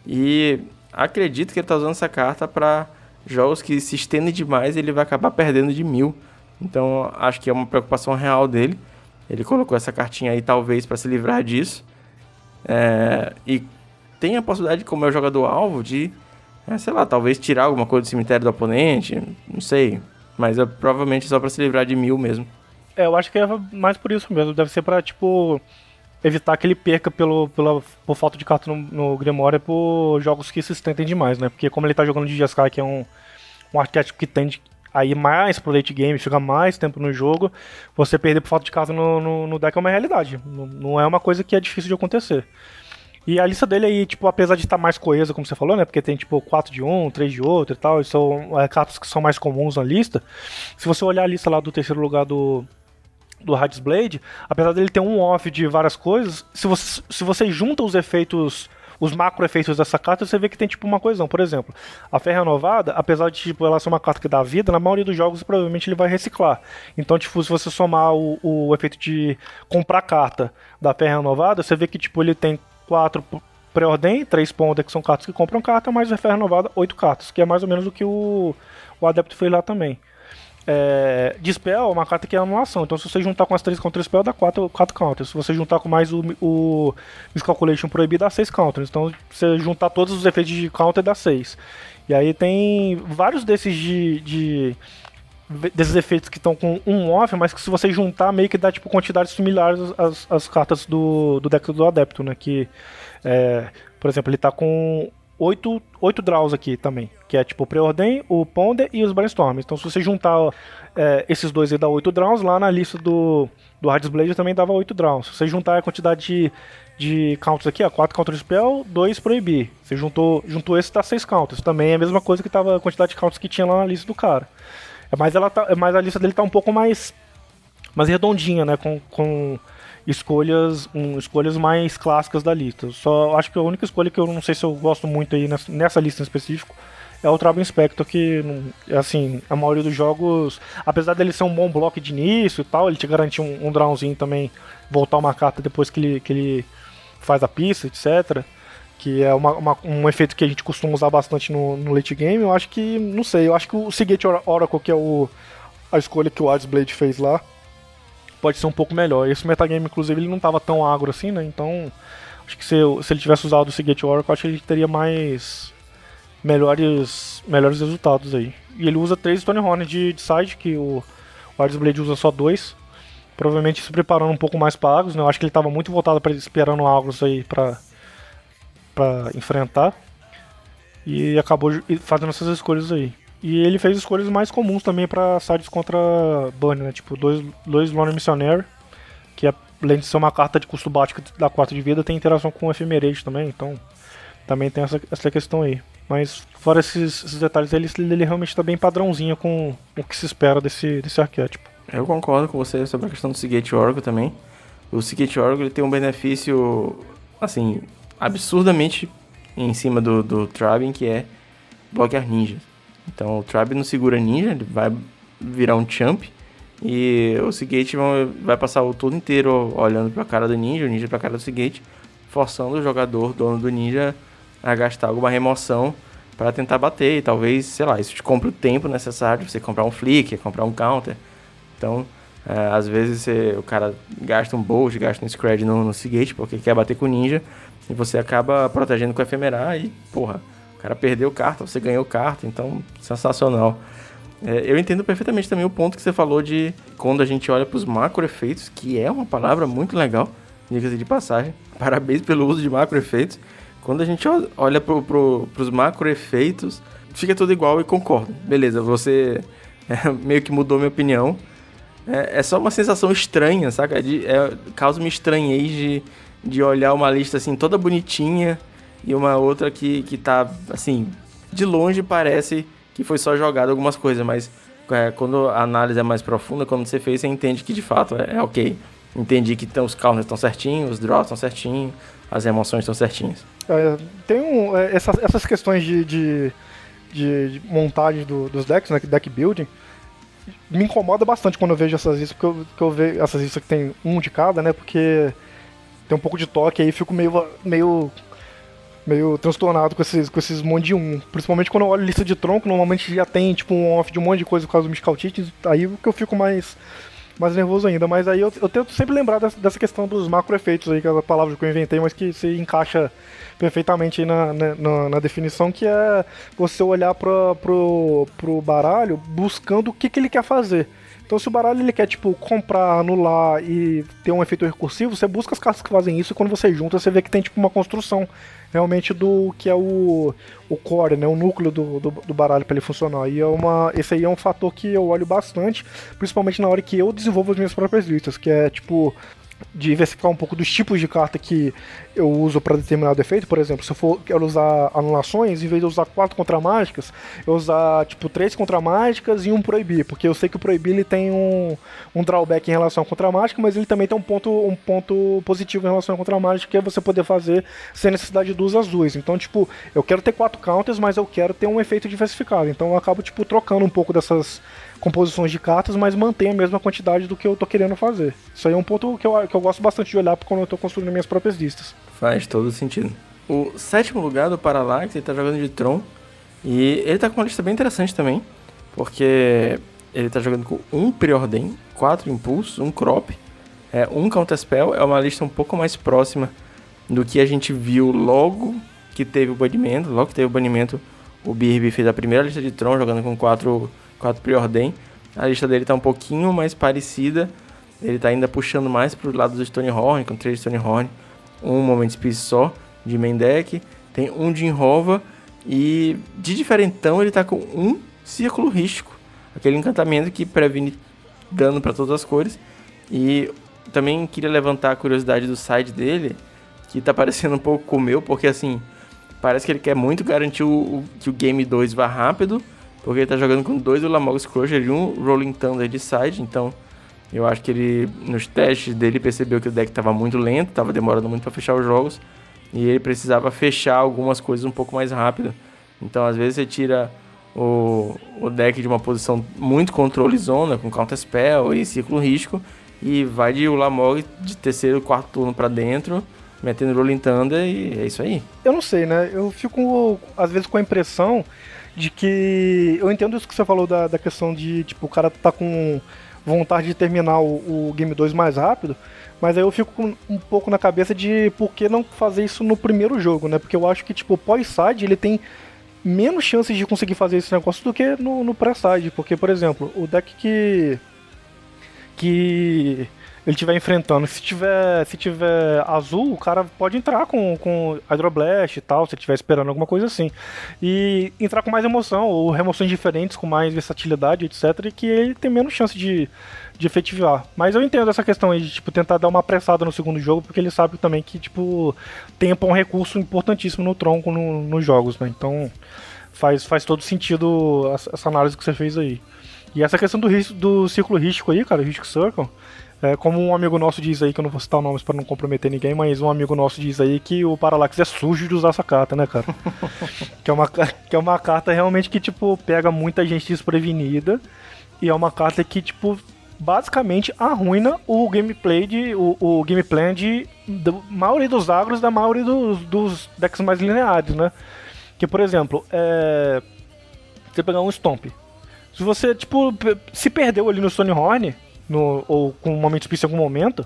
E acredito que ele tá usando essa carta para jogos que se estendem demais e ele vai acabar perdendo de 1000. Então acho que é uma preocupação real dele. Ele colocou essa cartinha aí talvez para se livrar disso. E tem a possibilidade, como é o jogador-alvo, de, sei lá, talvez tirar alguma coisa do cemitério do oponente, não sei. Mas é provavelmente só pra se livrar de 1000 mesmo. Eu acho que é mais por isso mesmo. Deve ser pra, tipo, evitar que ele perca por falta de carta no Grimório por jogos que se estendem demais, né? Porque como ele tá jogando de Jeskai, que é um arquétipo que tende a ir mais pro late game, ficar mais tempo no jogo, você perder por falta de carta no deck é uma realidade. Não é uma coisa que é difícil de acontecer. E a lista dele aí, tipo, apesar de estar mais coesa, como você falou, né? Porque tem, tipo, 4 de um, 3 de outro e tal, e são cartas que são mais comuns na lista. Se você olhar a lista lá do terceiro lugar do Hades Blade, apesar dele ter um off de várias coisas, se você junta os efeitos, os macro efeitos dessa carta, você vê que tem, tipo, uma coesão. Por exemplo, a Fé Renovada, apesar de, tipo, ela ser uma carta que dá vida, na maioria dos jogos provavelmente ele vai reciclar. Então, tipo, se você somar o efeito de comprar carta da Fé Renovada, você vê que, tipo, ele tem 4 pré-ordem, 3 Ponder, que são cartas que compram carta, mais a Fé Renovada, 8 cartas, que é mais ou menos o que o Adepto fez lá também. Dispel é uma carta que é anulação, então se você juntar com as 3 Counter Spell, dá 4 counters. Se você juntar com mais o Miscalculation proibido, dá 6 counters. Então se você juntar todos os efeitos de counter, dá 6. E aí tem vários desses desses efeitos que estão com um off, mas que se você juntar meio que dá tipo quantidades similares às cartas do deck do Adepto, né? Que, por exemplo, ele tá com 8 draws aqui também, que é tipo o Preordem, o Ponder e os Brainstorms. Então se você juntar esses dois aí dá 8 draws, lá na lista do Hades Blade também dava 8 draws. Se você juntar a quantidade de counters aqui, 4 counter spell, 2 proibir. Você juntou esse, dá 6 counters. Também é a mesma coisa que tava a quantidade de counters que tinha lá na lista do cara. Mas a lista dele tá um pouco mais redondinha, né? Com escolhas mais clássicas da lista. Só acho que a única escolha que eu não sei se eu gosto muito aí nessa lista em específico é o Tribal Inspector, que, assim, a maioria dos jogos, apesar dele ser um bom bloco de início e tal, ele te garante um drawzinho também, voltar uma carta depois que ele faz a pista, etc. Que é um efeito que a gente costuma usar bastante no late game. Eu acho que, não sei, eu acho que o Seagate Oracle, que é a escolha que o Hades Blade fez lá, pode ser um pouco melhor. Esse metagame, inclusive, ele não estava tão agro assim, né? Então, acho que se ele tivesse usado o Seagate Oracle, acho que ele teria melhores resultados aí. E ele usa 3 Stone Horn de side, que o Hades Blade usa só 2. Provavelmente se preparando um pouco mais para Agros, né? Eu acho que ele estava muito voltado para esperando Agros aí para enfrentar, e acabou fazendo essas escolhas aí. E ele fez escolhas mais comuns também para sides contra Bunny, né? Tipo, 2 Lone Missionary, que além de ser uma carta de custo baixo que dá 4 de vida, tem interação com o Ephemerate também, então também tem essa questão aí. Mas fora esses detalhes, ele realmente está bem padrãozinho com o que se espera desse arquétipo. Eu concordo com você sobre a questão do Seagate Oracle também. O Seagate Oracle ele tem um benefício, assim, absurdamente em cima do Tribing, que é bloquear ninjas. Então o Tribing não segura ninja, ele vai virar um champ, e o Seagate vai passar o turno inteiro olhando pra cara do ninja, o ninja pra cara do Seagate, forçando o jogador, dono do ninja, a gastar alguma remoção para tentar bater, e talvez, sei lá, isso te compra o tempo necessário pra você comprar um flick, comprar um counter. Então, às vezes o cara gasta um bolt, gasta um scred no Seagate porque quer bater com o ninja, e você acaba protegendo com o Ephemerar e, porra, o cara perdeu carta, você ganhou carta, então, sensacional. Eu entendo perfeitamente também o ponto que você falou de quando a gente olha pros macro efeitos, que é uma palavra muito legal, diga-se de passagem, parabéns pelo uso de macro efeitos. Quando a gente olha pros macro efeitos, fica tudo igual e concordo. Beleza, você meio que mudou minha opinião. É só uma sensação estranha, saca? Causa uma estranhez de olhar uma lista assim toda bonitinha e uma outra que tá, assim, de longe parece que foi só jogado algumas coisas, mas quando a análise é mais profunda, quando você fez, você entende que de fato é ok. Entendi que os counters estão certinhos, os draws estão certinhos, as emoções estão certinhas. Essas questões de montagem dos decks, né, deck building, me incomoda bastante quando eu vejo essas listas, porque eu vejo essas listas que tem um de cada, né, porque tem um pouco de toque, aí fico meio transtornado com esses monte de um. Principalmente quando eu olho lista de tronco, normalmente já tem tipo um off de um monte de coisa por causa do Mystical Teachings, aí que eu fico mais nervoso ainda. Mas aí eu tento sempre lembrar dessa questão dos macro efeitos aí, que é a palavra que eu inventei, mas que se encaixa perfeitamente aí na definição, que é você olhar pro baralho buscando o que ele quer fazer. Então se o baralho ele quer tipo comprar, anular e ter um efeito recursivo, você busca as cartas que fazem isso, e quando você junta você vê que tem tipo uma construção realmente do que é o core, né, o núcleo do baralho para ele funcionar. E esse aí é um fator que eu olho bastante, principalmente na hora que eu desenvolvo as minhas próprias listas, que é tipo diversificar um pouco dos tipos de carta que eu uso para determinado efeito. Por exemplo, se eu quero usar anulações, em vez de usar 4 contramágicas, eu usar tipo 3 contramágicas e um proibir, porque eu sei que o proibir ele tem um drawback em relação à contramágica, mas ele também tem um ponto positivo em relação à contramágica, que é você poder fazer sem necessidade de usar azuis. Então, tipo, eu quero ter 4 counters, mas eu quero ter um efeito diversificado. Então eu acabo tipo trocando um pouco dessas composições de cartas, mas mantém a mesma quantidade do que eu tô querendo fazer. Isso aí é um ponto que eu gosto bastante de olhar quando eu tô construindo minhas próprias listas. Faz todo sentido. O 7º lugar do Parallax, ele tá jogando de Tron, e ele tá com uma lista bem interessante também, porque ele tá jogando com 1 Preordain, 4 Impulsos, 1 Crop, 1 Counterspell. É uma lista um pouco mais próxima do que a gente viu logo que teve o banimento. Logo que teve o banimento, o BRB fez a primeira lista de Tron, jogando com 4 Preordain. A lista dele tá um pouquinho mais parecida. Ele tá ainda puxando mais pro lado do Stonehorn, com 3 Stonehorn, 1 Moment Speed só de main deck. Tem 1 Jinrova e de diferentão ele tá com 1 Círculo Rístico, aquele encantamento que previne dano para todas as cores. E também queria levantar a curiosidade do side dele, que tá parecendo um pouco com o meu, porque assim, parece que ele quer muito garantir que o Game 2 vá rápido, porque ele tá jogando com 2 Ulamog's Crusher e 1 Rolling Thunder de side. Então eu acho que ele, nos testes dele, percebeu que o deck tava muito lento, tava demorando muito para fechar os jogos, e ele precisava fechar algumas coisas um pouco mais rápido. Então às vezes você tira o deck de uma posição muito controle zona, com Counterspell e Círculo Risco, e vai de Ulamog de 3º, 4º turno para dentro, metendo Rolling Thunder, e é isso aí. Eu não sei, né? Eu fico às vezes com a impressão de que... Eu entendo isso que você falou da questão de, tipo, o cara tá com vontade de terminar o Game 2 mais rápido, mas aí eu fico um pouco na cabeça de por que não fazer isso no primeiro jogo, né? Porque eu acho que, tipo, o pós-side, ele tem menos chances de conseguir fazer esse negócio do que no pré-side. Porque, por exemplo, o deck que ele estiver enfrentando, se tiver azul, o cara pode entrar com Hydroblast e tal, se ele estiver esperando alguma coisa assim. E entrar com mais emoção, ou remoções diferentes, com mais versatilidade, etc. E que ele tem menos chance de efetivar. Mas eu entendo essa questão aí de tipo, tentar dar uma apressada no segundo jogo, porque ele sabe também que tipo, tempo é um recurso importantíssimo no tronco nos jogos, né? Então faz todo sentido essa análise que você fez aí. E essa questão do círculo rístico aí, cara, o Ristic Circle, como um amigo nosso diz aí, que eu não vou citar nomes para não comprometer ninguém, mas um amigo nosso diz aí que o Parallax é sujo de usar essa carta, né, cara? que é uma carta realmente que, tipo, pega muita gente desprevenida, e é uma carta que, tipo, basicamente arruina o gameplay o game plan da maioria dos agros, da maioria dos decks mais lineares, né? Que, por exemplo, você pegar um Stomp, se você, tipo, se perdeu ali no Stonehorn, ou com um Moment Speed em algum momento,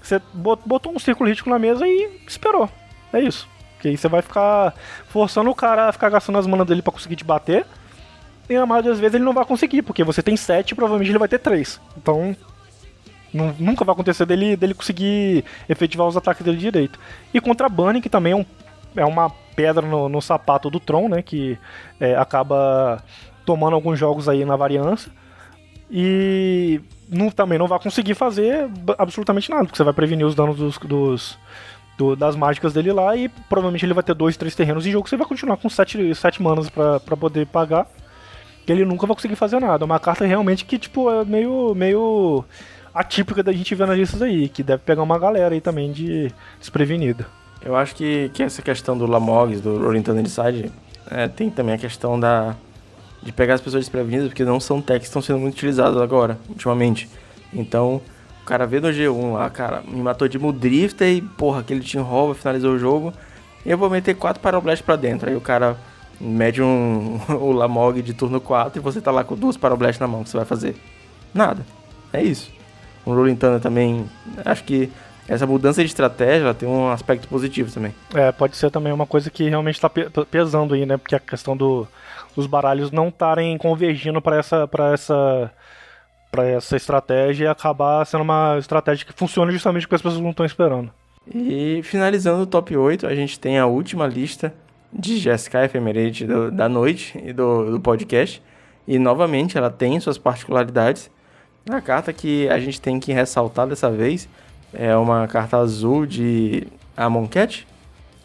você botou um círculo rítico na mesa e esperou. É isso. Porque aí você vai ficar forçando o cara a ficar gastando as manas dele pra conseguir te bater, e a maioria das vezes ele não vai conseguir, porque você tem 7 e provavelmente ele vai ter 3. Então nunca vai acontecer dele conseguir efetivar os ataques dele direito. E contra Bunny, que também é uma pedra no sapato do Tron, né, que acaba tomando alguns jogos aí na variância, e também não vai conseguir fazer absolutamente nada, porque você vai prevenir os danos das mágicas dele lá, e provavelmente ele vai ter 2, 3 terrenos em jogo, você vai continuar com 7 manas pra poder pagar, que ele nunca vai conseguir fazer nada. É uma carta realmente que, tipo, é meio atípica da gente ver nas listas aí, que deve pegar uma galera aí também de desprevenida. Eu acho que essa questão do Lamoggs, do Rolling Thunder Inside, tem também a questão de pegar as pessoas desprevenidas, porque não são techs que estão sendo muito utilizados agora, ultimamente. Então, o cara vê no G1 lá, cara, me matou de Mudrifter e, porra, aquele Team Hova finalizou o jogo, e eu vou meter 4 Pyroblast pra dentro. Aí o cara mede o Lamog de turno 4 e você tá lá com 2 Pyroblast na mão, o que você vai fazer? Nada. É isso. O Rolling Thunder também, acho que essa mudança de estratégia ela tem um aspecto positivo também. Pode ser também uma coisa que realmente tá pesando aí, né? Porque a questão dos baralhos não estarem convergindo para essa estratégia e acabar sendo uma estratégia que funciona justamente porque as pessoas não estão esperando. E finalizando o top 8, a gente tem a última lista de GSK Ephemerate da noite e do podcast. E novamente ela tem suas particularidades. A carta que a gente tem que ressaltar dessa vez é uma carta azul de Amonkhet,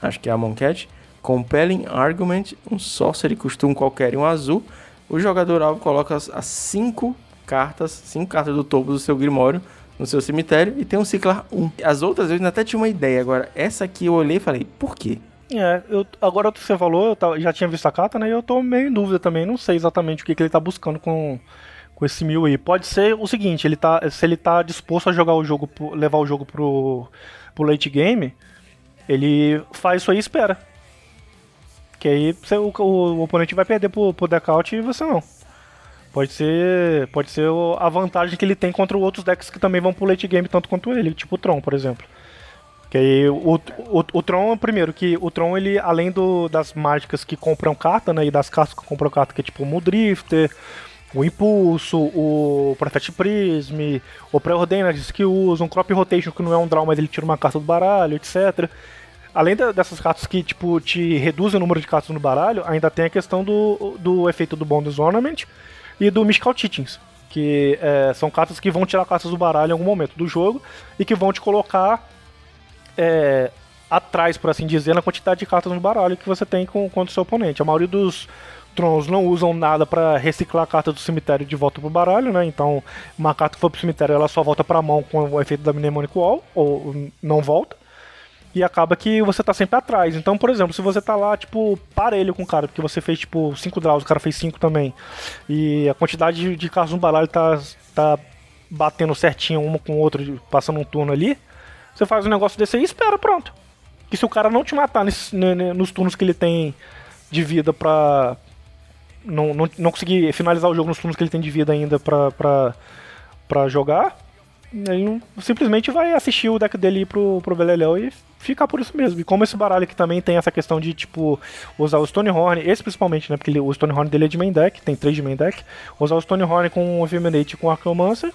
acho que é Amonkhet, Compelling Argument, um sorcery, custa um qualquer e um azul. O jogador alvo coloca as 5 cartas do topo do seu Grimório no seu cemitério e tem um Ciclar 1. As outras vezes eu até tinha uma ideia, agora essa aqui eu olhei e falei, por quê? Agora que você falou, eu já tinha visto a carta, né, e eu tô meio em dúvida também, não sei exatamente o que ele tá buscando com esse 1000 aí. Pode ser o seguinte, se ele tá disposto a jogar o jogo, levar o jogo pro late game, ele faz isso aí e espera. Que aí o oponente vai perder pro deckout e você não. Pode ser a vantagem que ele tem contra outros decks que também vão pro late game tanto quanto ele, tipo o Tron, por exemplo. Que aí o Tron, primeiro, que o Tron, ele, além das mágicas que compram carta, né, e das cartas que compram carta, que é tipo o Muldrifter, o Impulso, o Prophet Prism, o Preordained que usa, um Crop Rotation que não é um draw, mas ele tira uma carta do baralho, etc. Além dessas cartas que tipo, te reduzem o número de cartas no baralho, ainda tem a questão do efeito do Bond's Ornament e do Mystical Teachings, que são cartas que vão tirar cartas do baralho em algum momento do jogo e que vão te colocar atrás, por assim dizer, na quantidade de cartas no baralho que você tem contra o seu oponente. A maioria dos Trons não usam nada para reciclar a carta do cemitério de volta pro baralho, né? Então, uma carta que for pro cemitério, ela só volta pra mão com o efeito da Mnemonic Wall, ou não volta. E acaba que você tá sempre atrás. Então, por exemplo, se você tá lá, tipo, parelho com o cara, porque você fez, tipo, 5 draws, o cara fez 5 também, e a quantidade de cartas no baralho tá batendo certinho uma com o outro, passando um turno ali, você faz um negócio desse aí e espera, pronto. Que se o cara não te matar nos turnos que ele tem de vida pra não conseguir finalizar o jogo nos turnos que ele tem de vida ainda pra jogar, ele simplesmente vai assistir o deck dele ir pro Beleléu e ficar por isso mesmo. E como esse baralho aqui também tem essa questão de, tipo, usar o Stonehorn, esse principalmente, né, porque o Stonehorn dele é de main deck, tem 3 de main deck, usar o Stonehorn com o Ephemerate e com o Archaeomancer,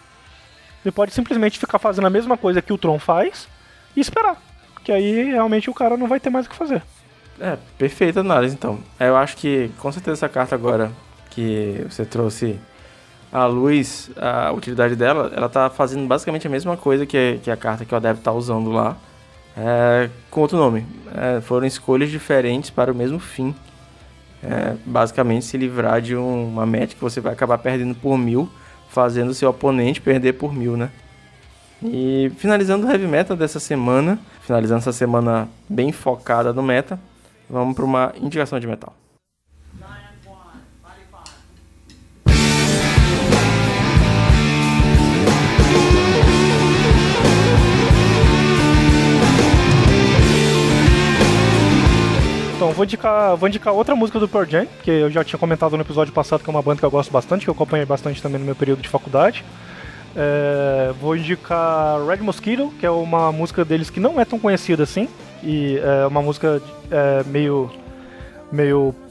ele pode simplesmente ficar fazendo a mesma coisa que o Tron faz e esperar, que aí realmente o cara não vai ter mais o que fazer. Perfeita análise, então. Eu acho que, com certeza, essa carta agora que você trouxe à luz, a utilidade dela, ela tá fazendo basicamente a mesma coisa que a carta que o Adepto tá usando lá, com outro nome. Foram escolhas diferentes para o mesmo fim. Basicamente, se livrar de uma match que você vai acabar perdendo por 1000, fazendo seu oponente perder por 1000, né? E finalizando o Heavy Metal dessa semana, finalizando essa semana bem focada no meta, vamos para uma indicação de metal. Então, vou indicar outra música do Pearl Jam, que eu já tinha comentado no episódio passado, que é uma banda que eu gosto bastante, que eu acompanhei bastante também no meu período de faculdade. Vou indicar Red Mosquito, que é uma música deles que não é tão conhecida assim, e é uma música meio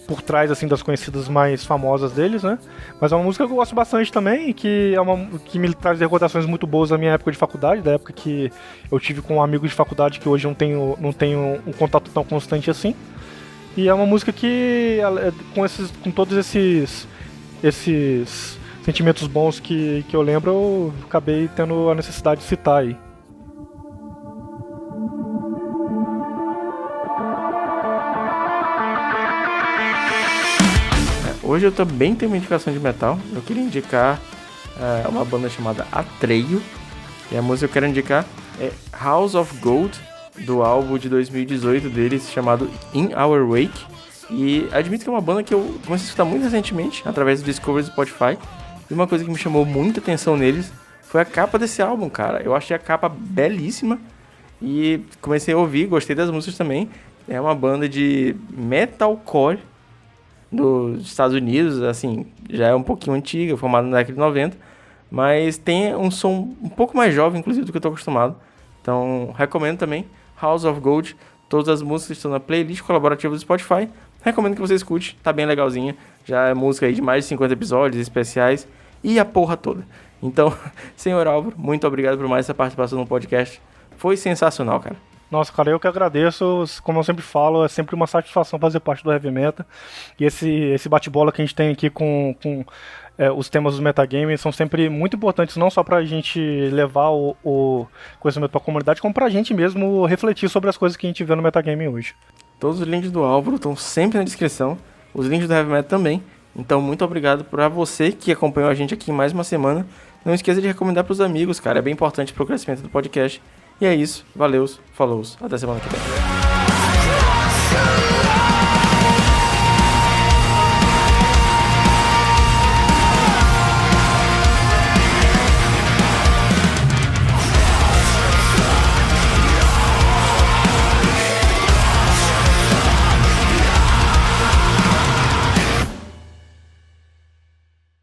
por trás assim das conhecidas mais famosas deles, né? Mas é uma música que eu gosto bastante também, que que me traz recordações muito boas da minha época de faculdade, da época que eu tive com amigos de faculdade que hoje não tenho um contato tão constante assim. E é uma música que, com todos esses sentimentos bons que eu lembro, eu acabei tendo a necessidade de citar aí. Hoje eu também tenho uma indicação de metal. Eu queria indicar uma banda chamada Atreio. E a música que eu quero indicar é House of Gold, do álbum de 2018 deles, chamado In Our Wake. E admito que é uma banda que eu comecei a escutar muito recentemente, através do Discovery do Spotify. E uma coisa que me chamou muita atenção neles foi a capa desse álbum, cara. Eu achei a capa belíssima e comecei a ouvir, gostei das músicas também. É uma banda de metalcore dos Estados Unidos, assim, já é um pouquinho antiga, formada na década de 90, mas tem um som um pouco mais jovem, inclusive, do que eu tô acostumado. Então, recomendo também House of Gold. Todas as músicas estão na playlist colaborativa do Spotify. Recomendo que você escute, tá bem legalzinha. Já é música aí de mais de 50 episódios especiais e a porra toda. Então, senhor Álvaro, muito obrigado por mais essa participação no podcast. Foi sensacional, cara. Nossa, cara, eu que agradeço. Como eu sempre falo, é sempre uma satisfação fazer parte do Heavy Meta. E esse bate-bola que a gente tem aqui com os temas dos metagames são sempre muito importantes, não só pra gente levar o conhecimento pra comunidade, como pra gente mesmo refletir sobre as coisas que a gente vê no metagame hoje. Todos os links do Álvaro estão sempre na descrição, os links do Heavy Meta também. Então, muito obrigado pra você que acompanhou a gente aqui mais uma semana. Não esqueça de recomendar pros amigos, cara, é bem importante pro crescimento do podcast. E é isso, valeu, falou, até semana que vem.